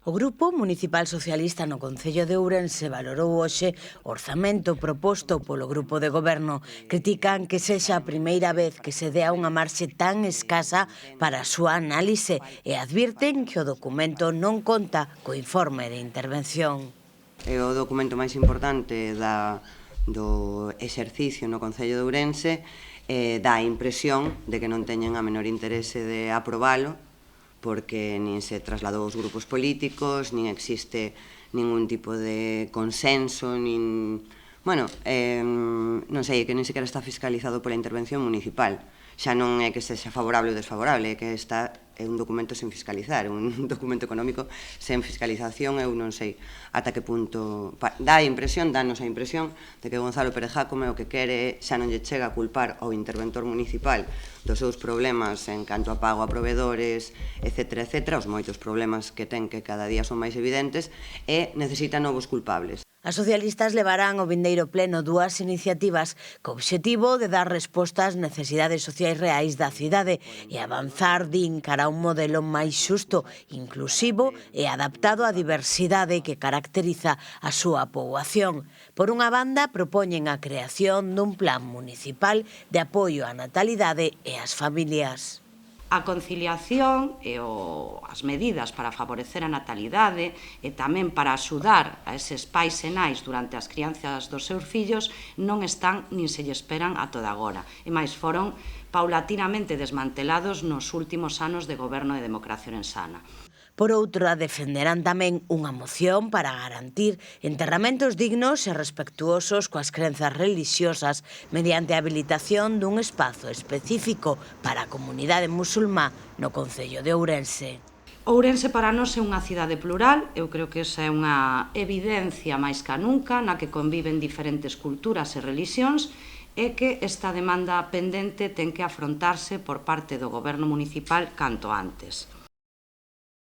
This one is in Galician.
O Grupo Municipal Socialista no Concello de Ourense valorou hoxe o orzamento proposto polo Grupo de Goberno. Critican que sexa a primeira vez que se dea unha marxe tan escasa para a súa análise e advirten que o documento non conta co informe de intervención. É o documento máis importante do exercicio no Concello de Ourense, dá a impresión de que non teñen a menor interese de aprobalo, porque nin se trasladou aos grupos políticos, nin existe ningún tipo de consenso, non sei, que nin sequera está fiscalizado pola intervención municipal. Xa non é que sexa favorable ou desfavorable, é que é un documento sen fiscalizar, un documento económico sen fiscalización. Eu non sei ata que punto danos a impresión de que Gonzalo Pérez Jácome o que quere xa non lle chega a culpar ao interventor municipal dos seus problemas en canto a pago a provedores, etcétera, os moitos problemas que ten que cada día son máis evidentes, e necesita novos culpables. As socialistas levarán ao vindeiro pleno dúas iniciativas co obxectivo de dar resposta ás necesidades sociais reais da cidade e avanzar, din, cara a un modelo máis xusto, inclusivo e adaptado á diversidade que caracteriza a súa poboación. Por unha banda, propoñen a creación dun plan municipal de apoio á natalidade e ás familias. A conciliación e as medidas para favorecer a natalidade e tamén para axudar a eses pais e nais durante as crianzas dos seus fillos non están nin se lle esperan a toda agora. E máis foron paulatinamente desmantelados nos últimos anos de goberno de Democracia Orensana. Por outra, defenderán tamén unha moción para garantir enterramentos dignos e respectuosos coas crenzas relixiosas mediante a habilitación dun espazo específico para a comunidade musulmá no Concello de Ourense. Ourense para nós é unha cidade plural, eu creo que esa é unha evidencia máis ca nunca, na que conviven diferentes culturas e relixións, e que esta demanda pendente ten que afrontarse por parte do goberno municipal canto antes.